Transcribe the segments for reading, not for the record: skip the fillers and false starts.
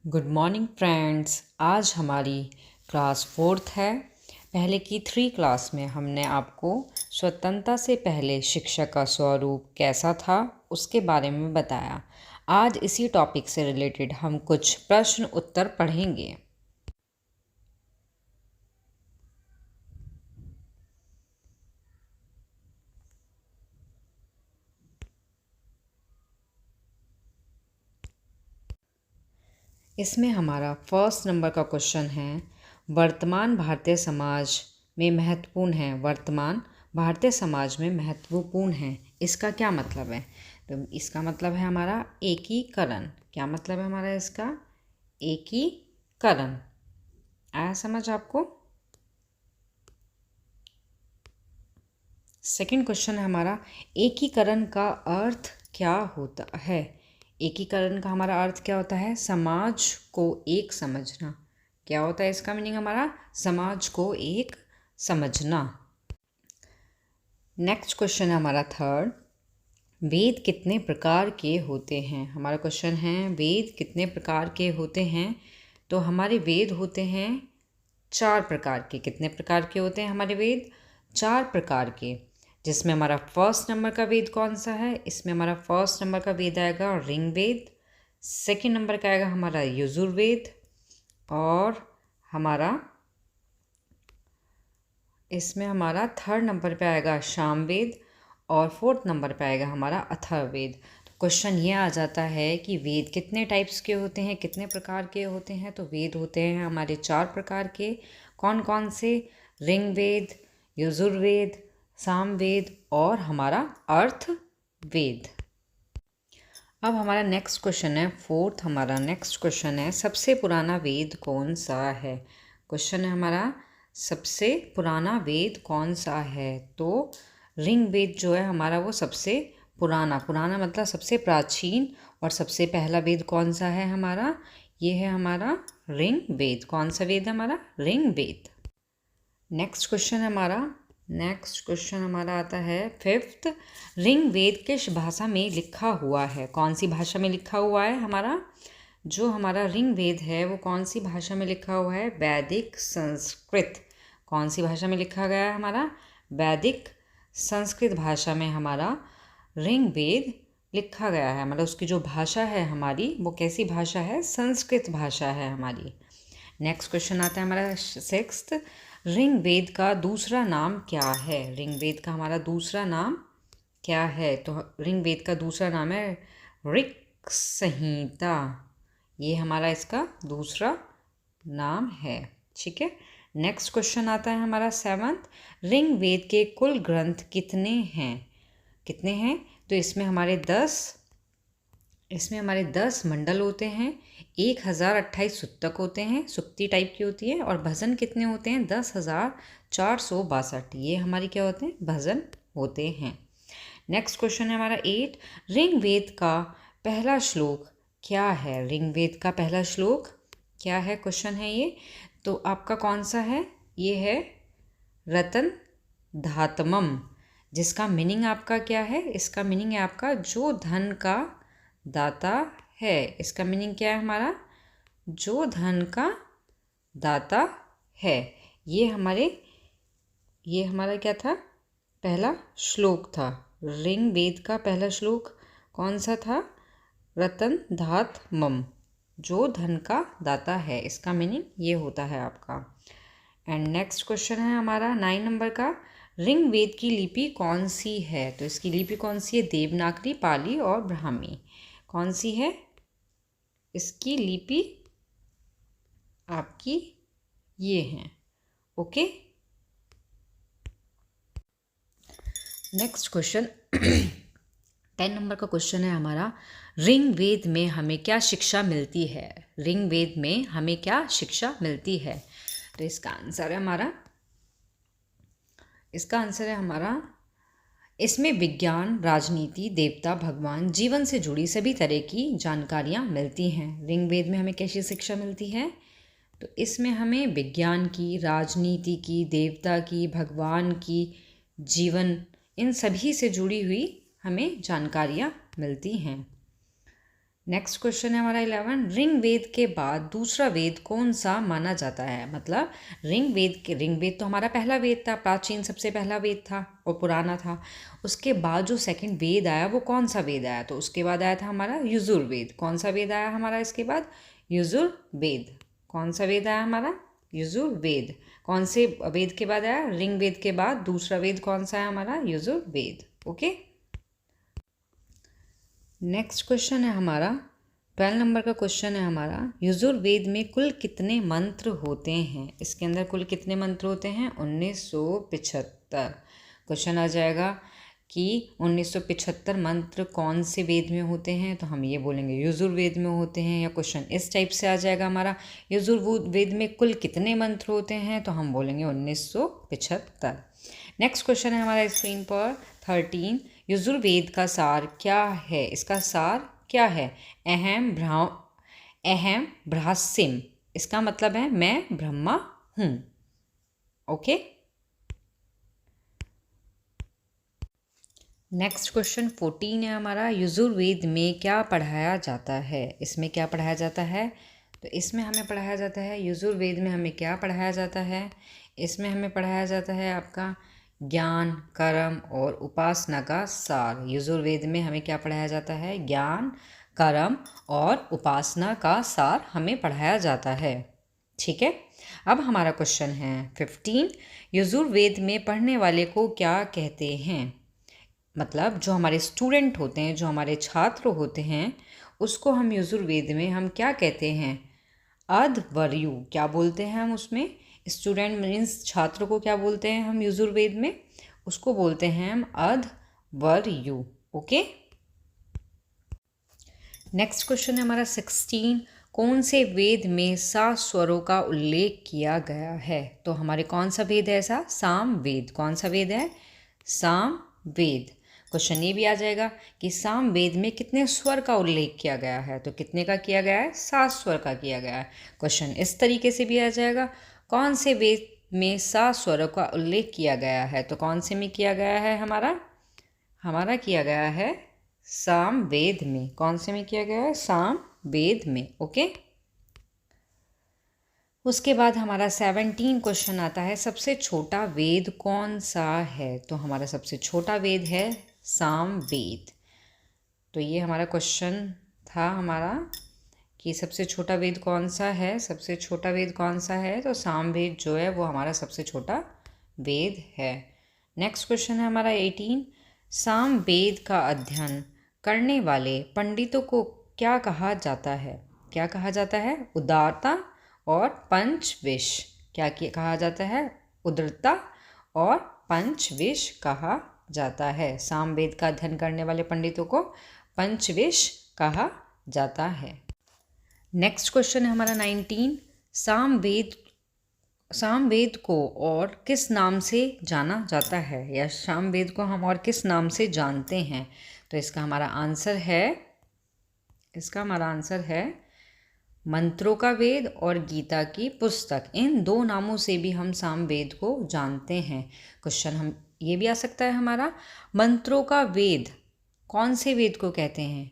Good morning friends. आज हमारी class 4th है। पहले की 3 क्लास में हमने आपको स्वतंत्रता से पहले शिक्षा का स्वरूप कैसा था उसके बारे में बताया। आज इसी टॉपिक से रिलेटेड हम कुछ प्रश्न उत्तर पढ़ेंगे। इसमें हमारा फर्स्ट नंबर का क्वेश्चन है, वर्तमान भारतीय समाज में महत्वपूर्ण है। वर्तमान भारतीय समाज में महत्वपूर्ण है, इसका क्या मतलब है? तो इसका मतलब है हमारा एकीकरण। क्या मतलब है हमारा इसका? एकीकरण। आया समझ आपको? सेकंड क्वेश्चन है हमारा, एकीकरण का अर्थ क्या होता है? एकीकरण का हमारा अर्थ क्या होता है? समाज को एक समझना। क्या होता है इसका मीनिंग हमारा? समाज को एक समझना। नेक्स्ट क्वेश्चन है हमारा थर्ड, वेद कितने प्रकार के होते हैं? हमारा क्वेश्चन है, वेद कितने प्रकार के होते हैं? तो हमारे वेद होते हैं 4 प्रकार के। कितने प्रकार के होते हैं हमारे वेद? 4 प्रकार के। जिसमें हमारा फर्स्ट नंबर का वेद कौन सा है? इसमें हमारा फर्स्ट नंबर का वेद आएगा ऋग्वेद। सेकंड नंबर का आएगा हमारा यजुर्वेद, और हमारा इसमें हमारा थर्ड नंबर पे आएगा सामवेद, और फोर्थ नंबर पे आएगा हमारा अथर्ववेद। तो क्वेश्चन ये आ जाता है कि वेद कितने टाइप्स के होते हैं, कितने प्रकार के होते हैं? तो वेद होते हैं हमारे 4 प्रकार के। कौन कौन से? ऋग्वेद, यजुर्वेद, सामवेद और हमारा अर्थवेद। अब हमारा नेक्स्ट क्वेश्चन है फोर्थ। हमारा नेक्स्ट क्वेश्चन है, सबसे पुराना वेद कौन सा है? क्वेश्चन है हमारा, सबसे पुराना वेद कौन सा है? तो ऋग्वेद जो है हमारा वो सबसे पुराना मतलब सबसे प्राचीन, और सबसे पहला वेद कौन सा है हमारा? ये है हमारा ऋग्वेद। कौन सा वेद है हमारा? ऋग्वेद। नेक्स्ट क्वेश्चन हमारा आता है फिफ्थ, ऋग्वेद किस भाषा में लिखा हुआ है? कौन सी भाषा में लिखा हुआ है हमारा? जो हमारा ऋग्वेद है वो कौन सी भाषा में लिखा हुआ है? वैदिक संस्कृत। कौन सी भाषा में लिखा गया है हमारा? वैदिक संस्कृत भाषा में हमारा ऋग्वेद लिखा गया है। मतलब उसकी जो भाषा है हमारी वो कैसी भाषा है? संस्कृत भाषा है हमारी। नेक्स्ट क्वेश्चन आता है हमारा सिक्स्थ, ऋग्वेद का दूसरा नाम क्या है? ऋग्वेद का हमारा दूसरा नाम क्या है? तो ऋग्वेद का दूसरा नाम है ऋक् संहिता। ये हमारा इसका दूसरा नाम है। ठीक है। नेक्स्ट क्वेश्चन आता है हमारा सेवंथ, ऋग्वेद के कुल ग्रंथ कितने हैं? कितने हैं? तो इसमें हमारे 10 मंडल होते हैं, 1028 सुक्तक होते हैं, सुक्ति टाइप की होती है, और भजन कितने होते हैं? 10,462। ये हमारी क्या होते हैं? भजन होते हैं। नेक्स्ट क्वेश्चन है हमारा 8, ऋग्वेद का पहला श्लोक क्या है? ऋग्वेद का पहला श्लोक क्या है? क्वेश्चन है ये। तो आपका कौन सा है? ये है रतन धातमम। जिसका मीनिंग आपका क्या है? इसका मीनिंग है आपका जो धन का दाता है। इसका मीनिंग क्या है हमारा? जो धन का दाता है। ये हमारा क्या था? पहला श्लोक था। ऋग्वेद का पहला श्लोक कौन सा था? रतन धात मम, जो धन का दाता है। इसका मीनिंग ये होता है आपका। एंड नेक्स्ट क्वेश्चन है हमारा 9 नंबर का, ऋग्वेद की लिपि कौन सी है? तो इसकी लिपि कौन सी है? देवनागरी, पाली और ब्राह्मी। कौन सी है इसकी लिपि? आपकी ये है। ओके। नेक्स्ट क्वेश्चन 10 नंबर का क्वेश्चन है हमारा, ऋग्वेद में हमें क्या शिक्षा मिलती है? ऋग्वेद में हमें क्या शिक्षा मिलती है? तो इसका आंसर है हमारा इसमें विज्ञान, राजनीति, देवता, भगवान, जीवन से जुड़ी सभी तरह की जानकारियाँ मिलती हैं। ऋग्वेद में हमें कैसी शिक्षा मिलती है? तो इसमें हमें विज्ञान की, राजनीति की, देवता की, भगवान की, जीवन, इन सभी से जुड़ी हुई हमें जानकारियाँ मिलती हैं। नेक्स्ट क्वेश्चन है हमारा 11, ऋग वेद के बाद दूसरा वेद कौन सा माना जाता है। मतलब ऋग वेद तो हमारा पहला वेद था, प्राचीन सबसे पहला वेद था और पुराना था। उसके बाद जो सेकंड वेद आया वो कौन सा वेद आया, तो उसके बाद आया था हमारा यजुर्वेद। कौन सा वेद आया हमारा इसके बाद, यजुर्वेद। कौन सा वेद आया हमारा, यजुर्वेद। कौन से वेद के बाद आया, ऋग वेद के बाद दूसरा वेद कौन सा है हमारा, यजुर्वेद। ओके, नेक्स्ट क्वेश्चन है हमारा 12 नंबर का क्वेश्चन है हमारा, यजुर्वेद में कुल कितने मंत्र होते हैं। इसके अंदर कुल कितने मंत्र होते हैं, 1975। क्वेश्चन आ जाएगा कि 1975 मंत्र कौन से वेद में होते हैं, तो हम ये बोलेंगे यजुर्वेद में होते हैं। या क्वेश्चन इस टाइप से आ जाएगा हमारा, यजुर्वेद में कुल कितने मंत्र होते हैं, तो हम बोलेंगे 1975। नेक्स्ट क्वेश्चन है हमारा स्क्रीन पर 13, यजुर्वेद का सार क्या है। इसका सार क्या है, अहम ब्रह्मास्मि। इसका मतलब है मैं ब्रह्मा हूँ। ओके, नेक्स्ट क्वेश्चन 14 है हमारा, यजुर्वेद में क्या पढ़ाया जाता है। इसमें क्या पढ़ाया जाता है, तो इसमें हमें पढ़ाया जाता है, यजुर्वेद में हमें क्या पढ़ाया जाता है, इसमें हमें पढ़ाया जाता है आपका ज्ञान, कर्म और उपासना का सार। यजुर्वेद में हमें क्या पढ़ाया जाता है, ज्ञान, कर्म और उपासना का सार हमें पढ़ाया जाता है। ठीक है, अब हमारा क्वेश्चन है 15, यजुर्वेद में पढ़ने वाले को क्या कहते हैं। मतलब जो हमारे स्टूडेंट होते हैं, जो हमारे छात्र होते हैं, उसको हम यजुर्वेद में हम क्या कहते हैं, अध्वर्यु। क्या बोलते हैं हम उसमें, स्टूडेंट मीन्स छात्र को क्या बोलते हैं हम यजुर्वेद में, उसको बोलते हैं हम अध्वर्यु। ओके, नेक्स्ट क्वेश्चन है हमारा 16, कौन से वेद में सा स्वरों का उल्लेख किया गया है। तो हमारे कौन सा वेद है ऐसा, साम वेद। कौन सा वेद है, साम वेद। क्वेश्चन ये भी आ जाएगा कि साम वेद में कितने स्वर का उल्लेख किया गया है, तो कितने का किया गया है, 7 स्वर का किया गया है। क्वेश्चन इस तरीके से भी आ जाएगा, कौन से वेद में 7 स्वरों का उल्लेख किया गया है, तो कौन से में किया गया है हमारा किया गया है साम वेद में। कौन से में किया गया है, साम वेद में। ओके, उसके बाद हमारा 17 क्वेश्चन आता है, सबसे छोटा वेद कौन सा है। तो हमारा सबसे छोटा वेद है साम वेद। तो ये हमारा क्वेश्चन था हमारा कि सबसे छोटा वेद कौन सा है, सबसे छोटा वेद कौन सा है, तो साम वेद जो है वो हमारा सबसे छोटा वेद है। नेक्स्ट क्वेश्चन है हमारा 18, साम वेद का अध्ययन करने वाले पंडितों को क्या कहा जाता है। क्या कहा जाता है, उदारता और पंचविश। क्या कहा जाता है, उदारता और पंचविश कहा जाता है। साम वेद का अध्ययन करने वाले पंडितों को पंचविश कहा जाता है। नेक्स्ट क्वेश्चन है हमारा 19, साम वेद को और किस नाम से जाना जाता है, या साम वेद को हम और किस नाम से जानते हैं। तो इसका हमारा आंसर है मंत्रों का वेद और गीता की पुस्तक। इन 2 नामों से भी हम साम वेद को जानते हैं। क्वेश्चन हम ये भी आ सकता है हमारा, मंत्रों का वेद कौन से वेद को कहते हैं,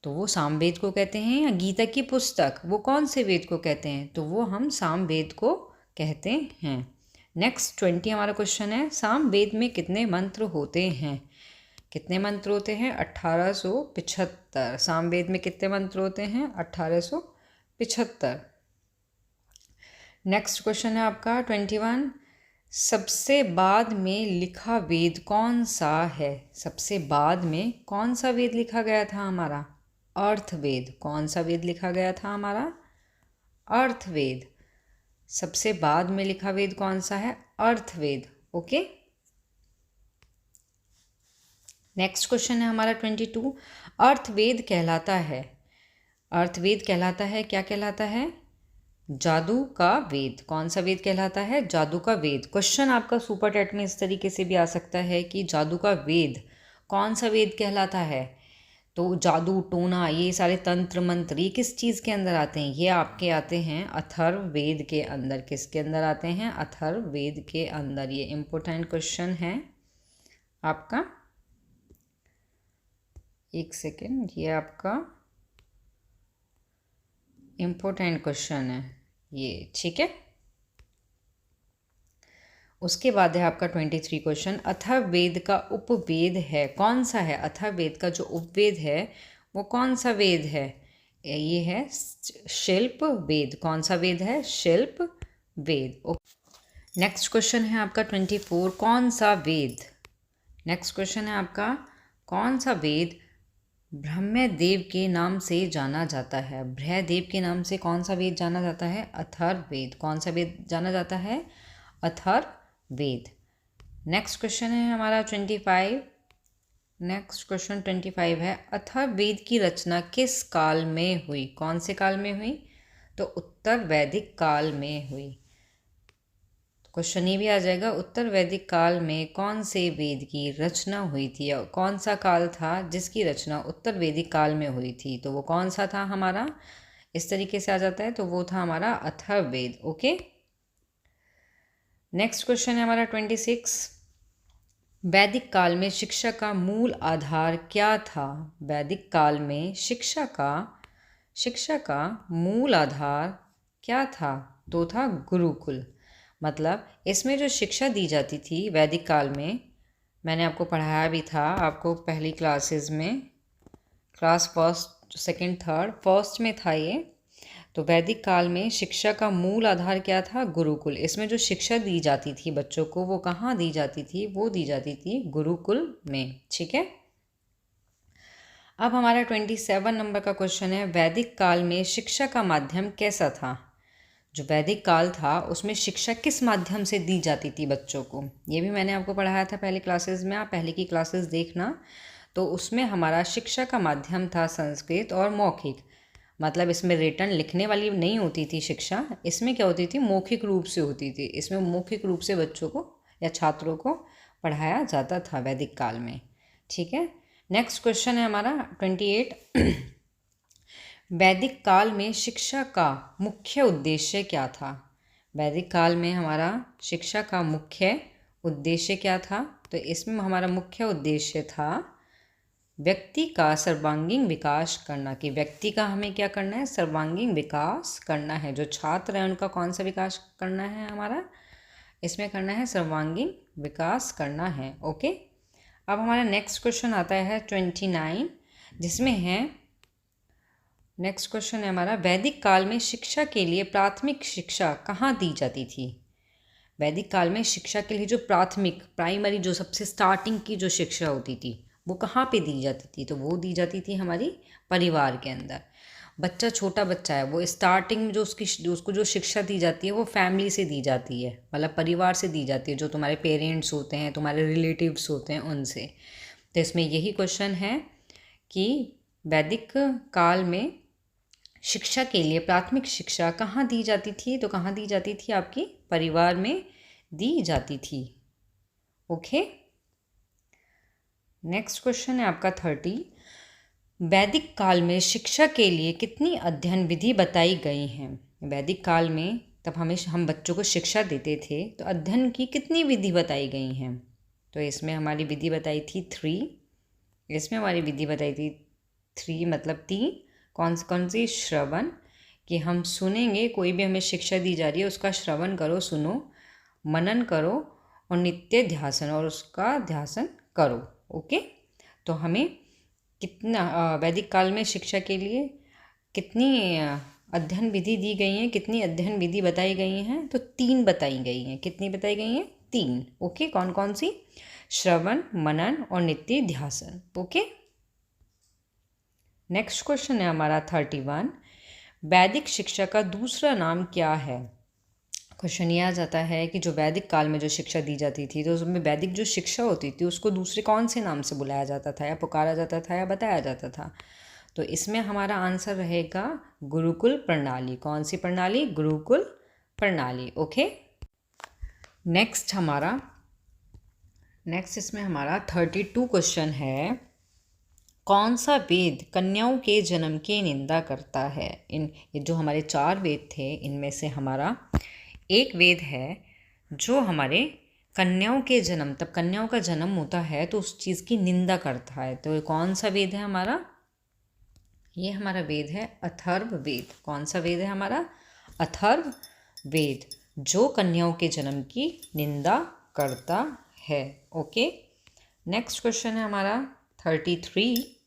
तो वो साम वेद को कहते हैं। या गीता की पुस्तक वो कौन से वेद को कहते हैं, तो वो हम साम वेद को कहते हैं। नेक्स्ट 20 हमारा क्वेश्चन है, साम वेद में कितने मंत्र होते हैं। कितने मंत्र होते हैं, 1875। साम वेद में कितने मंत्र होते हैं, 1875। नेक्स्ट क्वेश्चन है आपका 21, सबसे बाद में लिखा वेद कौन सा है। सबसे बाद में कौन सा वेद लिखा गया था हमारा, अर्थवेद। कौन सा वेद लिखा गया था हमारा, अर्थवेद। सबसे बाद में लिखा वेद कौन सा है, अर्थवेद। ओके, नेक्स्ट क्वेश्चन है हमारा 22, अर्थवेद कहलाता है। अर्थवेद कहलाता है, क्या कहलाता है, जादू का वेद। कौन सा वेद कहलाता है, जादू का वेद। क्वेश्चन आपका सुपर टेट में इस तरीके से भी आ सकता है कि जादू का वेद कौन सा वेद कहलाता है। तो जादू टोना ये सारे तंत्र मंत्र ये किस चीज़ के अंदर आते हैं, ये आपके आते हैं अथर्ववेद के अंदर। किसके अंदर आते हैं, अथर्ववेद के अंदर। ये इम्पोर्टेंट क्वेश्चन है आपका, एक सेकेंड, ये आपका इम्पोर्टेंट क्वेश्चन है ये, ठीक है। उसके बाद है आपका 23 क्वेश्चन, अथर्ववेद का उपवेद है कौन सा है? अथर्ववेद का जो उपवेद है वो कौन सा वेद है? ये है शिल्प वेद। कौन सा वेद है? शिल्प वेद। नेक्स्ट क्वेश्चन है आपका 24, कौन सा वेद? नेक्स्ट क्वेश्चन है आपका, कौन सा वेद ब्रह्मदेव के नाम से जाना जाता है? ब्रह्मदेव के नाम से कौन सा वेद जाना जाता है? अथर्ववेद। कौन सा वेद जाना जाता है? अथर्ववेद। नेक्स्ट क्वेश्चन है हमारा 25। नेक्स्ट क्वेश्चन 25 है, अथर्ववेद की रचना किस काल में हुई? कौन से काल में हुई? तो उत्तर वैदिक काल में हुई। क्वेश्चन ये भी आ जाएगा, उत्तर वैदिक काल में कौन से वेद की रचना हुई थी, या कौन सा काल था जिसकी रचना उत्तर वैदिक काल में हुई थी? तो वो कौन सा था हमारा? इस तरीके से आ जाता है, तो वो था हमारा अथर्ववेद। ओके। नेक्स्ट क्वेश्चन है हमारा 26, वैदिक काल में शिक्षा का मूल आधार क्या था? वैदिक काल में शिक्षा का मूल आधार क्या था? तो था गुरुकुल। मतलब इसमें जो शिक्षा दी जाती थी वैदिक काल में, मैंने आपको पढ़ाया भी था, आपको पहली क्लासेस में, class first second third first में था ये। तो वैदिक काल में शिक्षा का मूल आधार क्या था? गुरुकुल। इसमें जो शिक्षा दी जाती थी बच्चों को, वो कहाँ दी जाती थी? वो दी जाती थी गुरुकुल में, ठीक है। अब हमारा 27 नंबर का क्वेश्चन है, वैदिक काल में शिक्षा का माध्यम कैसा था? जो वैदिक काल था उसमें शिक्षा किस माध्यम से दी जाती थी बच्चों को? ये भी मैंने आपको पढ़ाया था पहले क्लासेस में, आप पहले की क्लासेस देखना। तो उसमें हमारा शिक्षा का माध्यम था संस्कृत और मौखिक। मतलब इसमें रिटर्न लिखने वाली नहीं होती थी शिक्षा, इसमें क्या होती थी? मौखिक रूप से होती थी। इसमें मौखिक रूप से बच्चों को या छात्रों को पढ़ाया जाता था वैदिक काल में, ठीक है। नेक्स्ट क्वेश्चन है हमारा 28, वैदिक काल में शिक्षा का मुख्य उद्देश्य क्या था? वैदिक काल में हमारा शिक्षा का मुख्य उद्देश्य क्या था? तो इसमें हमारा मुख्य उद्देश्य था व्यक्ति का सर्वांगीण विकास करना। कि व्यक्ति का हमें क्या करना है? सर्वांगीण विकास करना है। जो छात्र हैं उनका कौन सा विकास करना है हमारा? इसमें करना है सर्वांगीण विकास करना है। ओके। अब हमारा नेक्स्ट क्वेश्चन आता है 29, जिसमें है, नेक्स्ट क्वेश्चन है हमारा, वैदिक काल में शिक्षा के लिए प्राथमिक शिक्षा कहाँ दी जाती थी? वैदिक काल में शिक्षा के लिए जो प्राथमिक प्राइमरी जो सबसे स्टार्टिंग की जो शिक्षा होती थी वो कहाँ पे दी जाती थी? तो वो दी जाती थी हमारी परिवार के अंदर। बच्चा छोटा बच्चा है, वो स्टार्टिंग में जो उसको जो शिक्षा दी जाती है वो फैमिली से दी जाती है, मतलब परिवार से दी जाती है। जो तुम्हारे पेरेंट्स होते हैं, तुम्हारे रिलेटिव्स होते हैं, उनसे। तो इसमें यही क्वेश्चन है कि वैदिक काल में शिक्षा के लिए प्राथमिक शिक्षा कहाँ दी जाती थी? तो कहाँ दी जाती थी? आपकी परिवार में दी जाती थी। ओके। नेक्स्ट क्वेश्चन है आपका 30, वैदिक काल में शिक्षा के लिए कितनी अध्ययन विधि बताई गई हैं? वैदिक काल में तब हम बच्चों को शिक्षा देते थे, तो अध्ययन की कितनी विधि बताई गई हैं? तो इसमें हमारी विधि बताई थी 3। इसमें हमारी विधि बताई थी 3 मतलब 3। कौन सी? श्रवण, कि हम सुनेंगे, कोई भी हमें शिक्षा दी जा रही है उसका श्रवण करो, सुनो, मनन करो, और नित्य ध्यासन, और उसका ध्यासन करो। ओके। तो हमें कितना वैदिक काल में शिक्षा के लिए कितनी अध्ययन विधि दी गई हैं, कितनी अध्ययन विधि बताई गई हैं? तो 3 बताई गई हैं। कितनी बताई गई हैं? 3। ओके। कौन कौन सी? श्रवण, मनन और नित्य ध्यासन। ओके। नेक्स्ट क्वेश्चन है हमारा 31, वैदिक शिक्षा का दूसरा नाम क्या है? क्वेश्चन ये आ जाता है कि जो वैदिक काल में जो शिक्षा दी जाती थी, तो उसमें वैदिक जो शिक्षा होती थी उसको दूसरे कौन से नाम से बुलाया जाता था, या पुकारा जाता था, या बताया जाता था? तो इसमें हमारा आंसर रहेगा गुरुकुल प्रणाली। कौन सी प्रणाली? गुरुकुल प्रणाली। ओके। नेक्स्ट इसमें हमारा 32 क्वेश्चन है, कौन सा वेद कन्याओं के जन्म की निंदा करता है? ये जो हमारे 4 वेद थे, इनमें से हमारा एक वेद है जो हमारे कन्याओं के जन्म, तब कन्याओं का जन्म होता है तो उस चीज़ की निंदा करता है। तो कौन सा वेद है हमारा? ये हमारा वेद है अथर्व वेद। कौन सा वेद है हमारा? अथर्व वेद, जो कन्याओं के जन्म की निंदा करता है। ओके, नेक्स्ट क्वेश्चन है हमारा 33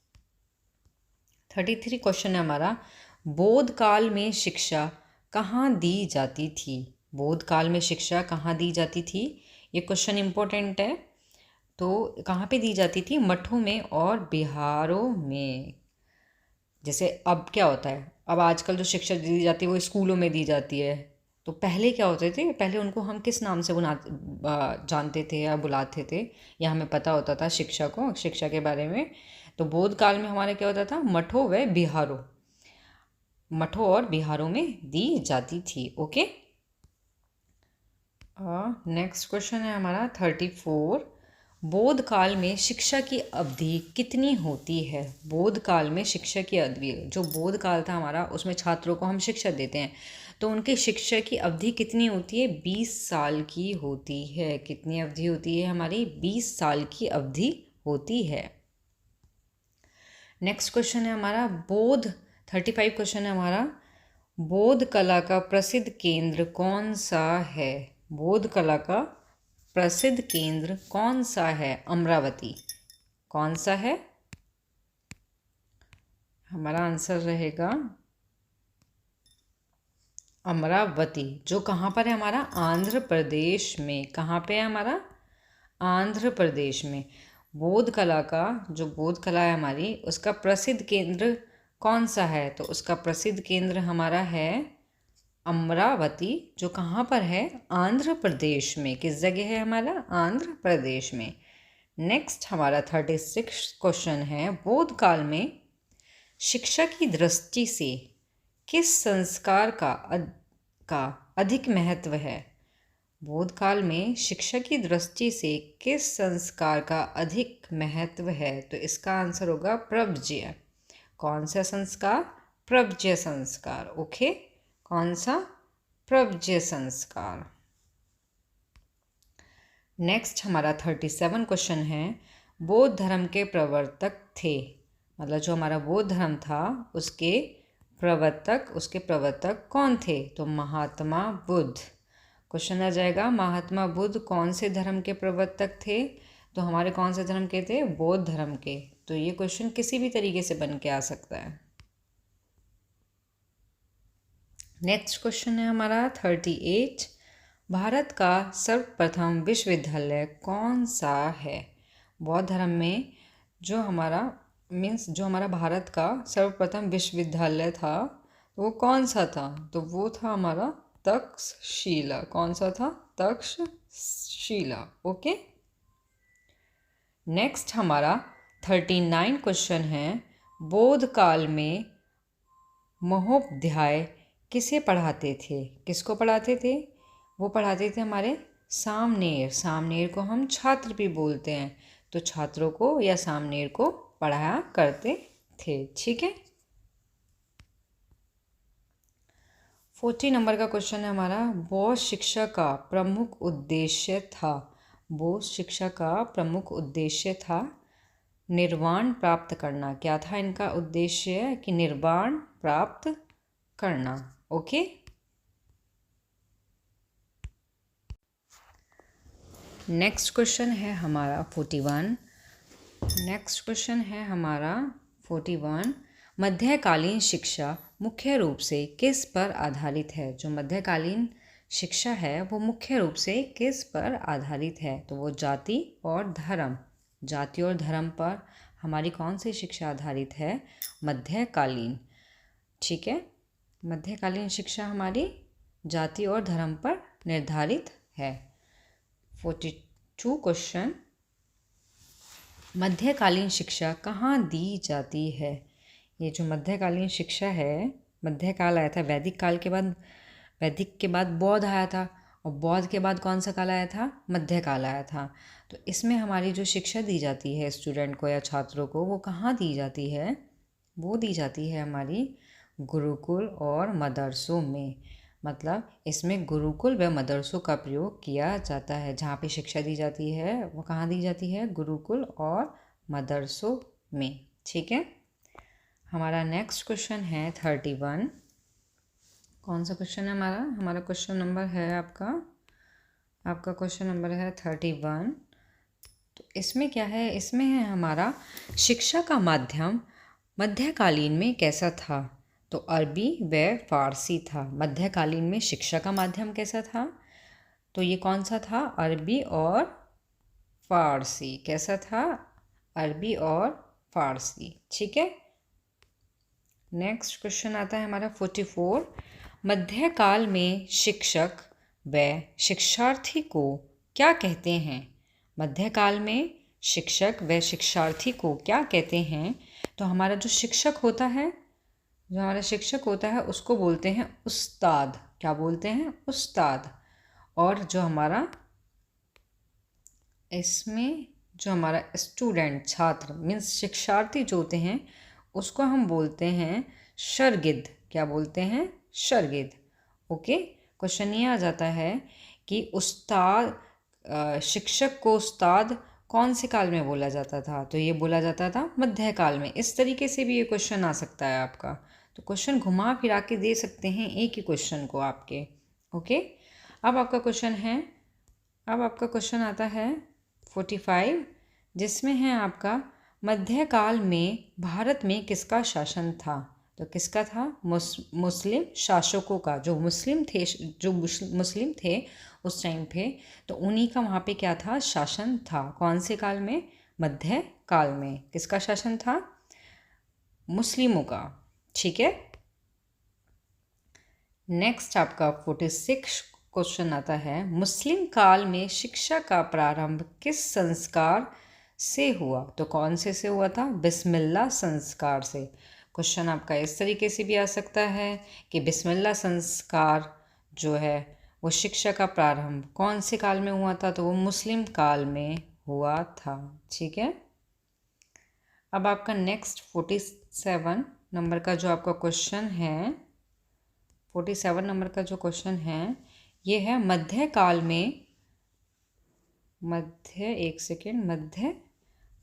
क्वेश्चन है हमारा, बोध काल में शिक्षा कहाँ दी जाती थी? बोध काल में शिक्षा कहाँ दी जाती थी? ये क्वेश्चन इम्पोर्टेंट है। तो कहाँ पे दी जाती थी? मठों में और बिहारों में। जैसे अब क्या होता है, अब आजकल जो शिक्षा दी जाती है वो स्कूलों में दी जाती है। तो पहले क्या होते थे, पहले उनको हम किस नाम से जानते थे या बुलाते थे, या हमें पता होता था शिक्षा को, शिक्षा के बारे में। तो बौद्ध काल में हमारा क्या होता था? मठों व बिहारों, मठों और बिहारों में दी जाती थी। ओके, नेक्स्ट क्वेश्चन है हमारा 34, बौद्ध काल में शिक्षा की अवधि कितनी होती है? बौद्ध काल में शिक्षा की अवधि, जो बौद्ध काल था हमारा, उसमें छात्रों को हम शिक्षा देते हैं, तो उनकी शिक्षा की अवधि कितनी होती है? 20 साल की होती है। कितनी अवधि होती है हमारी? 20 साल की अवधि होती है। नेक्स्ट क्वेश्चन है हमारा बौद्ध 35 क्वेश्चन है हमारा, बौद्ध कला का प्रसिद्ध केंद्र कौन सा है? बौद्ध कला का प्रसिद्ध केंद्र कौन सा है? अमरावती। कौन सा है? हमारा आंसर रहेगा अमरावती, जो कहाँ पर है हमारा? आंध्र प्रदेश में। कहाँ पे है हमारा? आंध्र प्रदेश में। बौद्ध कला का, जो बौद्ध कला है हमारी, उसका प्रसिद्ध केंद्र कौन सा है? तो उसका प्रसिद्ध केंद्र हमारा है अमरावती, जो कहाँ पर है? आंध्र प्रदेश में। किस जगह है हमारा? आंध्र प्रदेश में। नेक्स्ट हमारा 36 क्वेश्चन है, बौद्ध काल में शिक्षा की दृष्टि से किस संस्कार का अधिक महत्व है? बौद्ध काल में शिक्षा की दृष्टि से किस संस्कार का अधिक महत्व है? तो इसका आंसर होगा प्रव्ज्य। कौन सा संस्कार? प्रव्ज्य संस्कार। ओके, कौन सा? प्रव्ज्य संस्कार। नेक्स्ट हमारा 37 क्वेश्चन है, बौद्ध धर्म के प्रवर्तक थे, मतलब जो हमारा बौद्ध धर्म था उसके प्रवर्तक कौन थे? तो महात्मा बुद्ध। क्वेश्चन आ जाएगा, महात्मा बुद्ध कौन से धर्म के प्रवर्तक थे? तो हमारे कौन से धर्म के थे? बौद्ध धर्म के। तो ये क्वेश्चन किसी भी तरीके से बन के आ सकता है। नेक्स्ट क्वेश्चन है हमारा 38, भारत का सर्वप्रथम विश्वविद्यालय कौन सा है? बौद्ध धर्म में जो हमारा भारत का सर्वप्रथम विश्वविद्यालय था, वो कौन सा था? तो वो था हमारा तक्षशिला। कौन सा था? तक्षशिला। ओके, नेक्स्ट हमारा 39 क्वेश्चन है, बौद्ध काल में महोपाध्याय किसे पढ़ाते थे? किसको पढ़ाते थे? वो पढ़ाते थे हमारे सामनेर को हम छात्र भी बोलते हैं, तो छात्रों को या सामनेर को पढ़ाया करते थे। ठीक है, 40 नंबर का क्वेश्चन है हमारा, बौद्ध शिक्षा का प्रमुख उद्देश्य था। बौद्ध शिक्षा का प्रमुख उद्देश्य था निर्वाण प्राप्त करना। क्या था इनका उद्देश्य? कि निर्वाण प्राप्त करना। ओके, नेक्स्ट क्वेश्चन है हमारा 41। नेक्स्ट क्वेश्चन है हमारा 41, मध्यकालीन शिक्षा मुख्य रूप से किस पर आधारित है? जो मध्यकालीन शिक्षा है वो मुख्य रूप से किस पर आधारित है? तो वो जाति और धर्म पर हमारी कौन सी शिक्षा आधारित है? मध्यकालीन। ठीक है, मध्यकालीन शिक्षा हमारी जाति और धर्म पर निर्धारित है। 42 क्वेश्चन, मध्यकालीन शिक्षा कहाँ दी जाती है? ये जो मध्यकालीन शिक्षा है, मध्यकाल आया था वैदिक के बाद बौद्ध आया था, और बौद्ध के बाद कौन सा काल आया था? मध्यकाल आया था। तो इसमें हमारी जो शिक्षा दी जाती है स्टूडेंट को या छात्रों को, वो कहाँ दी जाती है? वो दी जाती है हमारी गुरुकुल और मदरसों में। मतलब इसमें गुरुकुल व मदरसों का प्रयोग किया जाता है। जहाँ पे शिक्षा दी जाती है वो कहाँ दी जाती है? गुरुकुल और मदरसों में। ठीक है, हमारा नेक्स्ट क्वेश्चन है 31। कौन सा क्वेश्चन है हमारा क्वेश्चन नंबर है आपका क्वेश्चन नंबर है 31। तो इसमें क्या है, इसमें है हमारा शिक्षा का माध्यम मध्यकालीन में कैसा था। तो अरबी व फारसी था। मध्यकालीन में शिक्षा का माध्यम कैसा था, तो ये कौन सा था, अरबी और फारसी। कैसा था, अरबी और फारसी। ठीक है। नेक्स्ट क्वेश्चन आता है हमारा 44। मध्यकाल में शिक्षक व शिक्षार्थी को क्या कहते हैं। मध्यकाल में शिक्षक व शिक्षार्थी को क्या कहते हैं। तो हमारा जो शिक्षक होता है, उसको बोलते हैं उस्ताद। क्या बोलते हैं, उस्ताद। और जो हमारा इसमें जो हमारा स्टूडेंट, छात्र मीन्स शिक्षार्थी जो होते हैं, उसको हम बोलते हैं शागिर्द। क्या बोलते हैं, शागिर्द। ओके। क्वेश्चन ये आ जाता है कि उस्ताद, शिक्षक को उस्ताद कौन से काल में बोला जाता था। तो ये बोला जाता था मध्यकाल में। इस तरीके से भी ये क्वेश्चन आ सकता है आपका। तो क्वेश्चन घुमा फिरा के दे सकते हैं एक ही क्वेश्चन को आपके। ओके। अब आपका क्वेश्चन आता है 45, जिसमें है आपका मध्यकाल में भारत में किसका शासन था। तो किसका था, मुस्लिम शासकों का। जो मुस्लिम थे उस टाइम पे, तो उन्हीं का वहाँ पे क्या था, शासन था। कौन से काल में, मध्यकाल में। किसका शासन था, मुस्लिमों का। ठीक है। नेक्स्ट आपका 46 क्वेश्चन आता है। मुस्लिम काल में शिक्षा का प्रारंभ किस संस्कार से हुआ। तो कौन से हुआ था, बिस्मिल्लाह संस्कार से। क्वेश्चन आपका इस तरीके से भी आ सकता है कि बिस्मिल्लाह संस्कार जो है वो शिक्षा का प्रारंभ कौन से काल में हुआ था। तो वो मुस्लिम काल में हुआ था। ठीक है। अब आपका नेक्स्ट 47 नंबर का जो आपका क्वेश्चन है, 47 नंबर का जो क्वेश्चन है ये है मध्यकाल में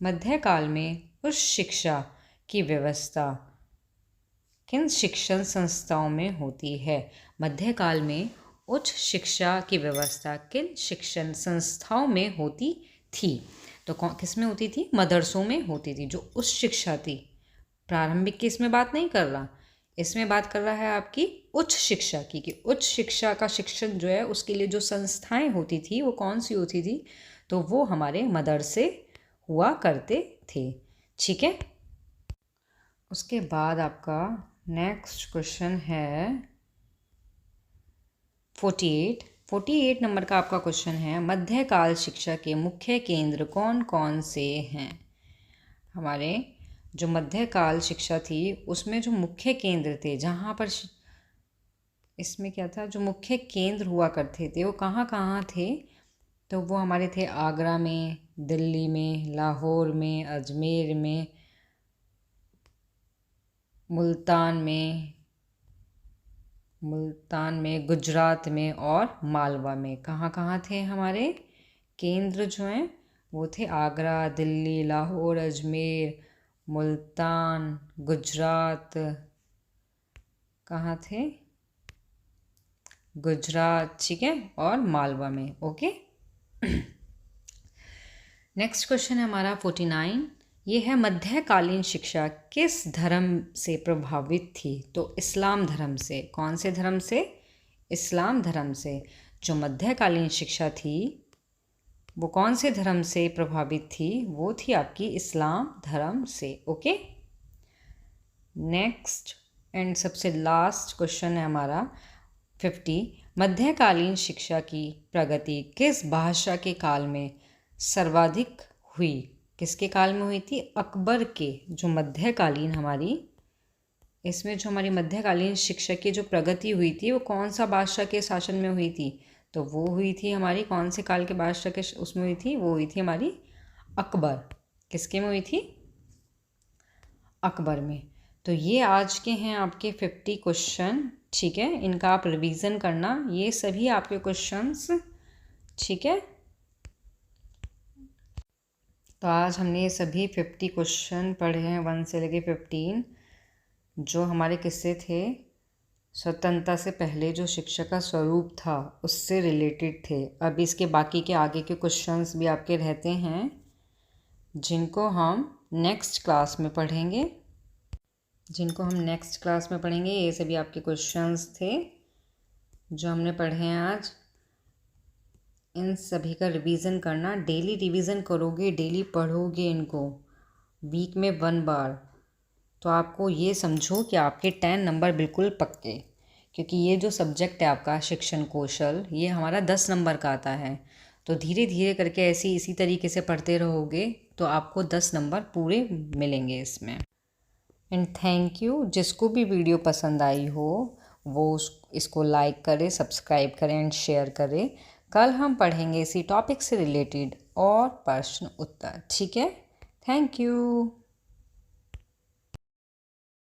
मध्यकाल में उच्च शिक्षा की व्यवस्था किन शिक्षण संस्थाओं में होती है। मध्यकाल में उच्च शिक्षा की व्यवस्था किन शिक्षण संस्थाओं में होती थी। तो किस में होती थी, मदरसों में होती थी। जो उच्च शिक्षा थी, प्रारंभिक की इसमें बात नहीं कर रहा, इसमें बात कर रहा है आपकी उच्च शिक्षा की, कि उच्च शिक्षा का शिक्षण जो है उसके लिए जो संस्थाएं होती थी वो कौन सी होती थी। तो वो हमारे मदरसे हुआ करते थे। ठीक है। उसके बाद आपका नेक्स्ट क्वेश्चन है 48 नंबर का आपका क्वेश्चन है। मध्यकाल शिक्षा के मुख्य केंद्र कौन कौन से हैं। हमारे जो मध्यकाल शिक्षा थी उसमें जो मुख्य केंद्र थे, जहाँ पर इसमें क्या था, जो मुख्य केंद्र हुआ करते थे वो कहाँ कहाँ थे। तो वो हमारे थे आगरा में, दिल्ली में, लाहौर में, अजमेर में, मुल्तान में, गुजरात में और मालवा में। कहाँ कहाँ थे हमारे केंद्र जो हैं, वो थे आगरा, दिल्ली, लाहौर, अजमेर, मुल्तान, गुजरात। कहाँ थे, गुजरात। ठीक है। और मालवा में। ओके। नेक्स्ट क्वेश्चन है हमारा 49। ये है मध्यकालीन शिक्षा किस धर्म से प्रभावित थी। तो इस्लाम धर्म से। कौन से धर्म से, इस्लाम धर्म से। जो मध्यकालीन शिक्षा थी वो कौन से धर्म से प्रभावित थी, वो थी आपकी इस्लाम धर्म से। ओके। नेक्स्ट एंड सबसे लास्ट क्वेश्चन है हमारा 50। मध्यकालीन शिक्षा की प्रगति किस भाषा के काल में सर्वाधिक हुई। किसके काल में हुई थी, अकबर के। जो मध्यकालीन हमारी इसमें जो हमारी मध्यकालीन शिक्षा की जो प्रगति हुई थी वो कौन सा बादशाह के शासन में हुई थी। तो वो हुई थी हमारी कौन से काल के बादशाह के उसमें हुई थी, वो हुई थी हमारी अकबर। किसके में हुई थी, अकबर में। तो ये आज के हैं आपके 50 क्वेश्चन। ठीक है। इनका आप रिवीजन करना, ये सभी आपके क्वेश्चंस। ठीक है। तो आज हमने ये सभी 50 क्वेश्चन पढ़े हैं 1 से लेके 15। जो हमारे किस्से थे स्वतंत्रता से पहले जो शिक्षा का स्वरूप था उससे रिलेटेड थे। अब इसके बाकी के आगे के क्वेश्चंस भी आपके रहते हैं जिनको हम नेक्स्ट क्लास में पढ़ेंगे। ये सभी आपके क्वेश्चंस थे जो हमने पढ़े हैं आज। इन सभी का रिवीजन करना, डेली रिवीजन करोगे, डेली पढ़ोगे इनको वीक में 1 बार, तो आपको ये समझो कि आपके 10 नंबर बिल्कुल पक्के। क्योंकि ये जो सब्जेक्ट है आपका शिक्षण कौशल, ये हमारा 10 नंबर का आता है। तो धीरे धीरे करके इसी तरीके से पढ़ते रहोगे तो आपको 10 नंबर पूरे मिलेंगे इसमें। And thank you. जिसको भी वीडियो पसंद आई हो वो इसको लाइक करे, सब्सक्राइब करें एंड शेयर करें। कल हम पढ़ेंगे इसी टॉपिक से रिलेटेड और प्रश्न उत्तर। ठीक है, थैंक यू।